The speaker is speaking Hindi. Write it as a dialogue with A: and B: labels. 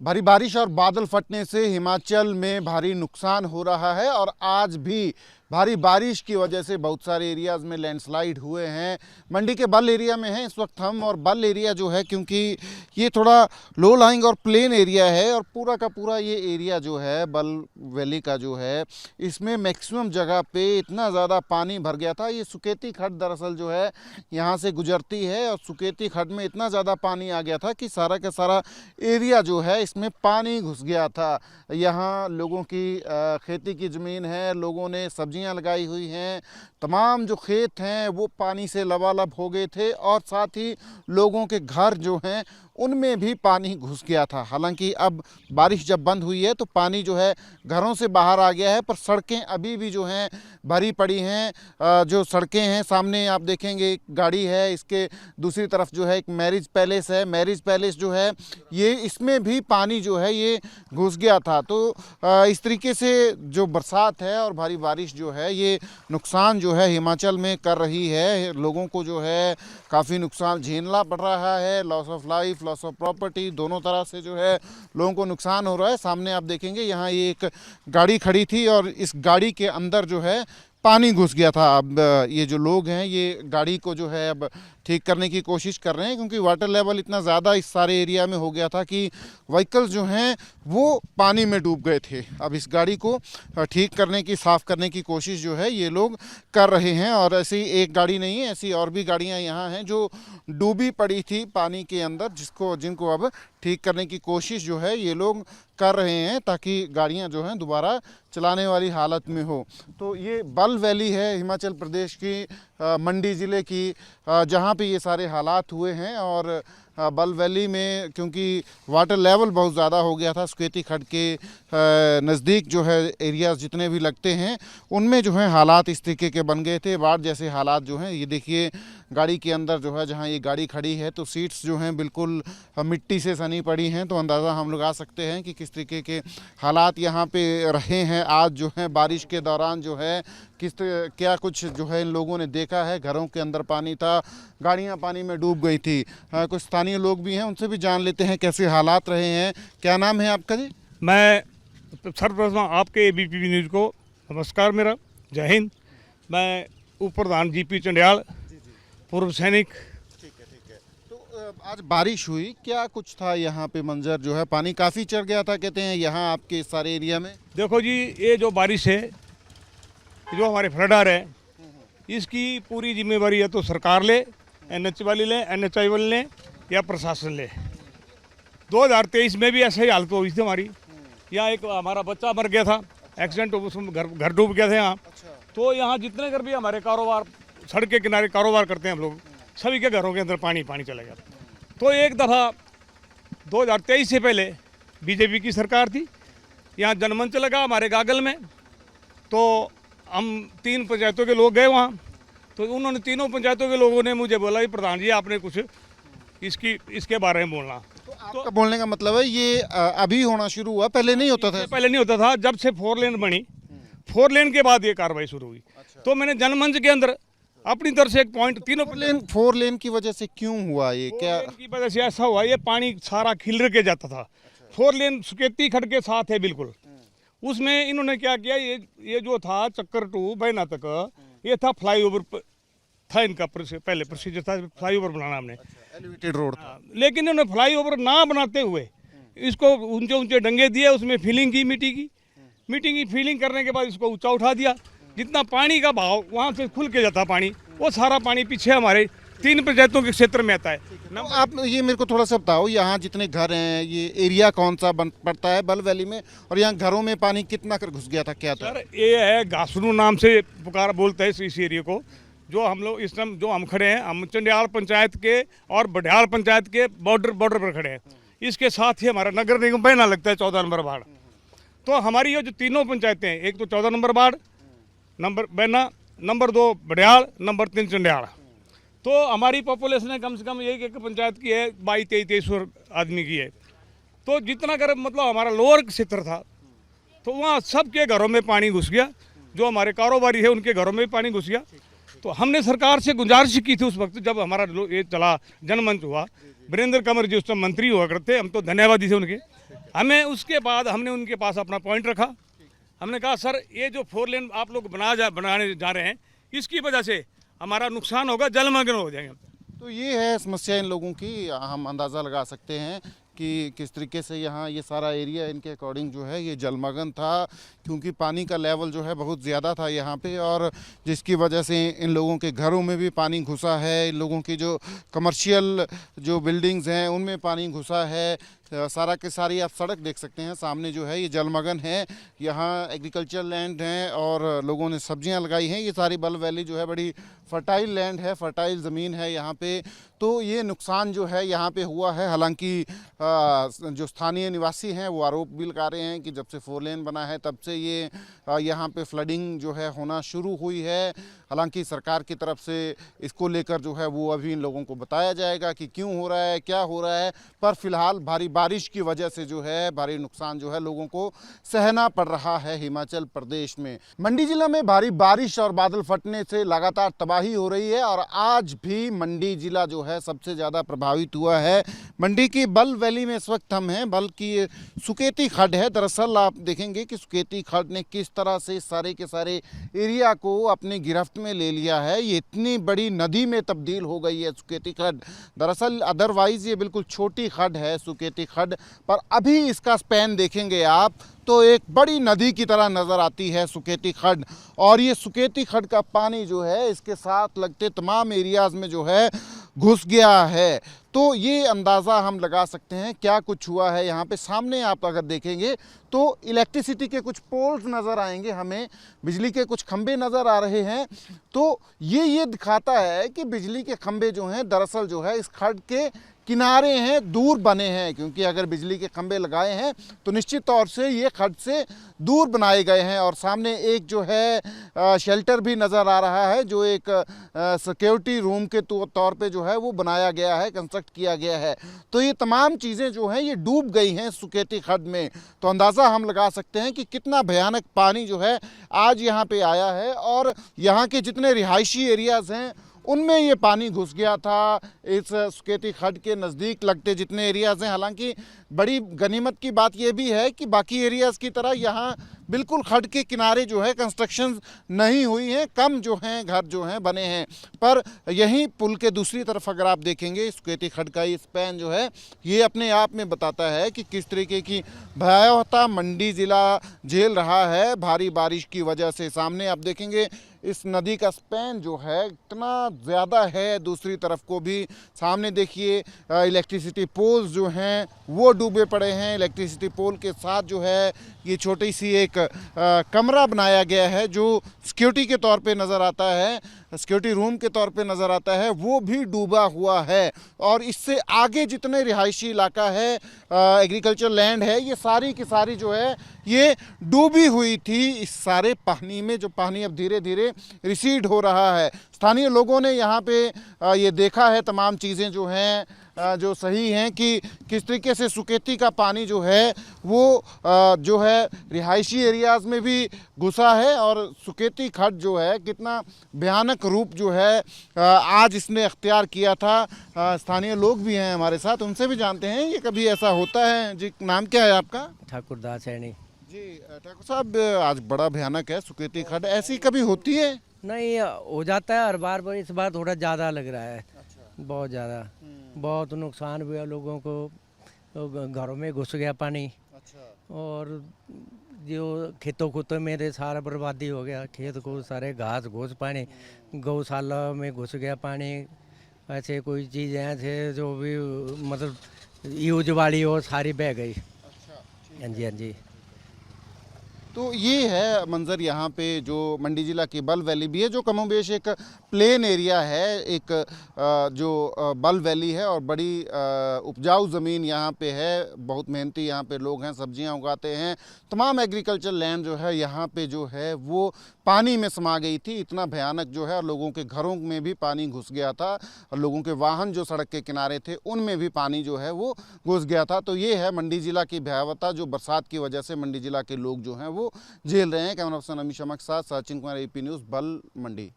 A: भारी बारिश और बादल फटने से हिमाचल में भारी नुकसान हो रहा है और आज भी भारी बारिश की वजह से बहुत सारे एरियाज़ में लैंडस्लाइड हुए हैं। मंडी के बल एरिया में हैं इस वक्त हम, और बल एरिया जो है क्योंकि ये थोड़ा लो लाइंग और प्लेन एरिया है और पूरा का पूरा ये एरिया जो है बल वैली का जो है इसमें मैक्सिमम जगह पे इतना ज़्यादा पानी भर गया था। ये सुकेती खड्ड दरअसल जो है यहाँ से गुजरती है और सुकेती खड्ड में इतना ज़्यादा पानी आ गया था कि सारा का सारा एरिया जो है इसमें पानी घुस गया था। यहाँ लोगों की खेती की ज़मीन है, लोगों ने सब्जियां लगाई हुई हैं, तमाम जो खेत हैं वो पानी से लबालब हो गए थे और साथ ही लोगों के घर जो हैं उनमें भी पानी घुस गया था। हालांकि अब बारिश जब बंद हुई है तो पानी जो है घरों से बाहर आ गया है, पर सड़कें अभी भी जो हैं भरी पड़ी हैं। जो सड़कें हैं सामने आप देखेंगे एक गाड़ी है, इसके दूसरी तरफ जो है एक मैरिज पैलेस है। मैरिज पैलेस जो है ये इसमें भी पानी जो है ये घुस गया था। तो इस तरीके से जो बरसात है और भारी बारिश जो है ये नुकसान जो है हिमाचल में कर रही है। लोगों को जो है काफ़ी नुकसान झेलना पड़ रहा है, loss of life, loss of property, दोनों तरह से जो है लोगों को नुकसान हो रहा है। सामने आप देखेंगे यहाँ ये एक गाड़ी खड़ी थी और इस गाड़ी के अंदर जो है पानी घुस गया था। अब ये जो लोग हैं ये गाड़ी को जो है अब ठीक करने की कोशिश कर रहे हैं क्योंकि वाटर लेवल इतना ज़्यादा इस सारे एरिया में हो गया था कि व्हीकल्स जो हैं वो पानी में डूब गए थे। अब इस गाड़ी को ठीक करने की, साफ़ करने की कोशिश जो है ये लोग कर रहे हैं। और ऐसी एक गाड़ी नहीं है, ऐसी और भी गाड़ियां यहाँ हैं जो डूबी पड़ी थी पानी के अंदर, जिनको अब ठीक करने की कोशिश जो है ये लोग कर रहे हैं ताकि गाड़ियां जो हैं दोबारा चलाने वाली हालत में हो। तो ये बल वैली है हिमाचल प्रदेश की मंडी ज़िले की, जहाँ पे ये सारे हालात हुए हैं। और बल वैली में क्योंकि वाटर लेवल बहुत ज़्यादा हो गया था, सुकेती खड्ड के नज़दीक जो है एरियाज़ जितने भी लगते हैं उनमें जो है हालात इस तरीके के बन गए थे, बाढ़ जैसे हालात जो हैं। ये देखिए गाड़ी के अंदर जो है, जहाँ ये गाड़ी खड़ी है तो सीट्स जो हैं बिल्कुल मिट्टी से सनी पड़ी हैं। तो अंदाज़ा हम लगा सकते हैं कि किस तरीके के हालात यहाँ पे रहे हैं आज जो है बारिश के दौरान जो है क्या कुछ जो है इन लोगों ने देखा है। घरों के अंदर पानी था, गाड़ियाँ पानी में डूब गई थी। कुछ स्थानीय लोग भी हैं, उनसे भी जान लेते हैं कैसे हालात रहे हैं। क्या नाम है आपका जी?
B: मैं सर्वप्रथम आपके ABP न्यूज़ को नमस्कार मेरा, जय हिंद। मैं उप प्रधान GP चंडियाल, पूर्व सैनिक।
A: ठीक है। तो आज बारिश हुई, क्या कुछ था यहाँ पे मंजर जो है? पानी काफ़ी चढ़ गया था कहते हैं यहाँ आपके सारे एरिया में।
B: देखो जी, ये जो बारिश है, जो हमारे फ्लडर है, इसकी पूरी जिम्मेवारी या तो सरकार ले, NH वाली ले, NHI वाली ले या प्रशासन ले। 2023 में भी ऐसे ही हालत हुई थी हमारी। यहाँ एक हमारा बच्चा मर गया था, एक्सीडेंट, उसमें घर डूब गया था यहाँ। तो यहाँ जितने घर भी हमारे कारोबार, सड़क के किनारे कारोबार करते हैं हम लोग, सभी के घरों के अंदर पानी चला गया। तो एक दफ़ा 2023 से पहले BJP की सरकार थी, यहाँ जनमंच लगा हमारे गागल में। तो हम 3 पंचायतों के लोग गए वहाँ, तो उन्होंने तीनों पंचायतों के लोगों ने मुझे बोला कि प्रधान जी आपने कुछ इसके बारे में बोलना।
A: तो आपका बोलने का मतलब है ये अभी होना शुरू हुआ, पहले नहीं होता था?
B: पहले नहीं होता था, जब से 4 लेन बनी, 4 लेन के बाद ये कार्रवाई शुरू हुई। तो मैंने जनमंच के अंदर अपनी तरफ से एक पॉइंट, तीनों
A: 4 लेन की वजह से क्यों हुआ ये? क्या
B: की वजह से ऐसा हुआ, ये पानी सारा खिलर के जाता था। 4 लेन सुकेती खड्ड के साथ है बिल्कुल। उसमें इन्होंने क्या किया, ये जो था चक्कर टू बैना तक, ये था फ्लाईओवर था, इनका पहले प्रोसीजर था फ्लाईओवर बनाना हमने,
A: एलिवेटेड रोड था।
B: लेकिन इन्होंने फ्लाईओवर ना बनाते हुए इसको ऊंचे ऊंचे डंगे दिए, उसमें फिलिंग की मिट्टी की फिलिंग करने के बाद इसको ऊंचा उठा दिया। जितना पानी का भाव वहाँ से खुल के जाता पानी, वो सारा पानी पीछे हमारे 3 पंचायतों के क्षेत्र में आता है।
A: तो आप ये मेरे को थोड़ा सा बताओ, यहाँ जितने घर हैं ये एरिया कौन सा पड़ता है बल वैली में, और यहाँ घरों में पानी कितना कर घुस गया था? क्या था
B: सर? ये है घासनू नाम से पुकार बोलते हैं इस एरिया को। जो हम लोग इस टाइम जो हम खड़े हैं, हम चंडियाल पंचायत के और बडियाल पंचायत के बॉर्डर पर खड़े हैं। इसके साथ ही हमारा नगर निगम बैना लगता है 14 नंबर वार्ड। तो हमारी ये जो तीनों पंचायतें हैं, एक तो 14 number ward, number Baina, number 2 Badiyal, number 3 Chandiyal. तो हमारी पॉपुलेशन है कम से कम एक पंचायत की है 2200-2300 आदमी की है। तो जितना कर मतलब हमारा लोअर क्षेत्र था, तो वहाँ सबके घरों में पानी घुस गया। जो हमारे कारोबारी है उनके घरों में भी पानी घुस गया। तो हमने सरकार से गुजारिश की थी उस वक्त जब हमारा ये चला जनमंच हुआ। वीरेंद्र कंवर जी उस समय मंत्री हुआ करते, हम तो धन्यवादी थे उनके। हमें उसके बाद हमने उनके पास अपना पॉइंट रखा। हमने कहा सर ये जो 4 लेन आप लोग बनाने जा रहे हैं इसकी वजह से हमारा नुकसान होगा, जलमग्न हो जाएंगे।
A: तो ये है समस्या इन लोगों की। हम अंदाज़ा लगा सकते हैं कि किस तरीके से यहाँ ये सारा एरिया इनके अकॉर्डिंग जो है ये जलमग्न था, क्योंकि पानी का लेवल जो है बहुत ज़्यादा था यहाँ पे, और जिसकी वजह से इन लोगों के घरों में भी पानी घुसा है, इन लोगों की जो कमर्शियल जो बिल्डिंग्स हैं उनमें पानी घुसा है। सारा के सारी आप सड़क देख सकते हैं सामने जो है ये जलमग्न है। यहाँ एग्रीकल्चर लैंड है और लोगों ने सब्जियां लगाई हैं। ये सारी बल वैली जो है बड़ी फर्टाइल लैंड है, फर्टाइल ज़मीन है यहाँ पे। तो ये नुकसान जो है यहाँ पे हुआ है। हालांकि जो स्थानीय निवासी हैं वो आरोप भी लगा रहे हैं कि जब से 4 लेन बना है तब से ये यहाँ पे फ्लडिंग जो है होना शुरू हुई है। हालांकि सरकार की तरफ से इसको लेकर जो है वो अभी इन लोगों को बताया जाएगा कि क्यों हो रहा है, क्या हो रहा है। पर फिलहाल भारी बारिश की वजह से जो है भारी नुकसान जो है लोगों को सहना पड़ रहा है हिमाचल प्रदेश में। मंडी जिला में भारी बारिश और बादल फटने से लगातार तबाही हो रही है और आज भी मंडी जिला जो है सबसे ज़्यादा प्रभावित हुआ है। मंडी की बल वैली में इस वक्त हम हैं। बल की सुकेती खड्ड है। दरअसल आप देखेंगे कि सुकेती खड्ड ने किस तरह से सारे के सारे एरिया को अपनी गिरफ्त में ले लिया है। ये इतनी बड़ी नदी में तब्दील हो गई है सुकेती खड्ड। दरअसल अदरवाइज ये बिल्कुल छोटी खड्ड है सुकेती खड्ड, पर अभी इसका स्पैन देखेंगे आप तो एक बड़ी नदी की तरह नज़र आती है सुकेती खड्ड। और ये सुकेती खड्ड का पानी जो है इसके साथ लगते तमाम एरियाज़ में जो है घुस गया है। तो ये अंदाज़ा हम लगा सकते हैं क्या कुछ हुआ है यहाँ पे। सामने आप अगर देखेंगे तो इलेक्ट्रिसिटी के कुछ पोल्स नज़र आएंगे, हमें बिजली के कुछ खंभे नज़र आ रहे हैं। तो ये दिखाता है कि बिजली के खंभे जो हैं दरअसल जो है इस खड्ड के किनारे हैं, दूर बने हैं, क्योंकि अगर बिजली के खंभे लगाए हैं तो निश्चित तौर से ये खड्ड से दूर बनाए गए हैं। और सामने एक जो है शेल्टर भी नज़र आ रहा है जो एक सिक्योरिटी रूम के तौर पे जो है वो बनाया गया है, कंस्ट्रक्ट किया गया है। तो ये तमाम चीज़ें जो हैं ये डूब गई हैं सुकेती खड्ड में। तो अंदाज़ा हम लगा सकते हैं कि कितना भयानक पानी जो है आज यहाँ पे आया है और यहाँ के जितने रिहायशी एरियाज़ हैं उनमें ये पानी घुस गया था। इस सुकेती खड्ड के नज़दीक लगते जितने एरियाज़ हैं, हालांकि बड़ी गनीमत की बात ये भी है कि बाकी एरियाज़ की तरह यहाँ बिल्कुल खड्ड के किनारे जो है कंस्ट्रक्शन नहीं हुई हैं, कम जो हैं घर जो हैं बने हैं। पर यहीं पुल के दूसरी तरफ अगर आप देखेंगे सुकेती खड्ड का ये स्पैन जो है ये अपने आप में बताता है कि किस तरीके की भयावहता मंडी ज़िला झेल रहा है भारी बारिश की वजह से। सामने आप देखेंगे इस नदी का स्पैन जो है इतना ज़्यादा है। दूसरी तरफ को भी सामने देखिए इलेक्ट्रिसिटी पोल्स जो हैं वो डूबे पड़े हैं। इलेक्ट्रिसिटी पोल के साथ जो है ये छोटी सी एक कमरा बनाया गया है जो सिक्योरिटी के तौर पे नज़र आता है, सिक्योरिटी रूम के तौर पे नज़र आता है, वो भी डूबा हुआ है। और इससे आगे जितने रिहायशी इलाका है, एग्रीकल्चर लैंड है, ये सारी की सारी जो है ये डूबी हुई थी इस सारे पानी में, जो पानी अब धीरे धीरे रिसीड हो रहा है। स्थानीय लोगों ने यहाँ पे ये देखा है तमाम चीज़ें जो हैं जो सही हैं कि किस तरीके से सुकेती का पानी जो है वो जो है रिहायशी एरियाज़ में भी घुसा है और सुकेती खड्ड जो है कितना भयानक रूप जो है आज इसने अख्तियार किया था। स्थानीय लोग भी हैं हमारे साथ, उनसे भी जानते हैं ये कभी ऐसा होता है। जी, नाम क्या है आपका?
C: ठाकुर दास सैनी।
A: जी ठाकुर साहब, आज बड़ा भयानक है सुकेती खड्ड, ऐसी कभी होती है?
C: नहीं, हो जाता है हर बार, पर इस बार थोड़ा ज़्यादा लग रहा है। बहुत ज़्यादा, बहुत नुकसान हुआ लोगों को, तो घरों में घुस गया पानी। और जो खेतों मेरे सारा बर्बादी हो गया, खेत को सारे घास घुस पानी, गौशाला में घुस गया पानी। ऐसे कोई चीज़ ऐसे जो भी मतलब यूज वाली हो सारी बह गई। हाँ जी, हाँ जी।
A: तो ये है मंज़र यहाँ पे जो मंडी ज़िला की बल वैली भी है, जो कमोबेश एक प्लेन एरिया है, एक जो बल वैली है और बड़ी उपजाऊ ज़मीन यहाँ पे है। बहुत मेहनती यहाँ पे लोग हैं, सब्जियाँ उगाते हैं। तमाम एग्रीकल्चर लैंड जो है यहाँ पे जो है वो पानी में समा गई थी। इतना भयानक जो है, और लोगों के घरों में भी पानी घुस गया था और लोगों के वाहन जो सड़क के किनारे थे उनमें भी पानी जो है वो घुस गया था। तो ये है मंडी ज़िला की भयावहता जो बरसात की वजह से मंडी ज़िला के लोग जो हैं वो झेल रहे हैं। कैमरा पर्सन अमीश शमक साथ सचिन कुमार, AP न्यूज़, बल मंडी।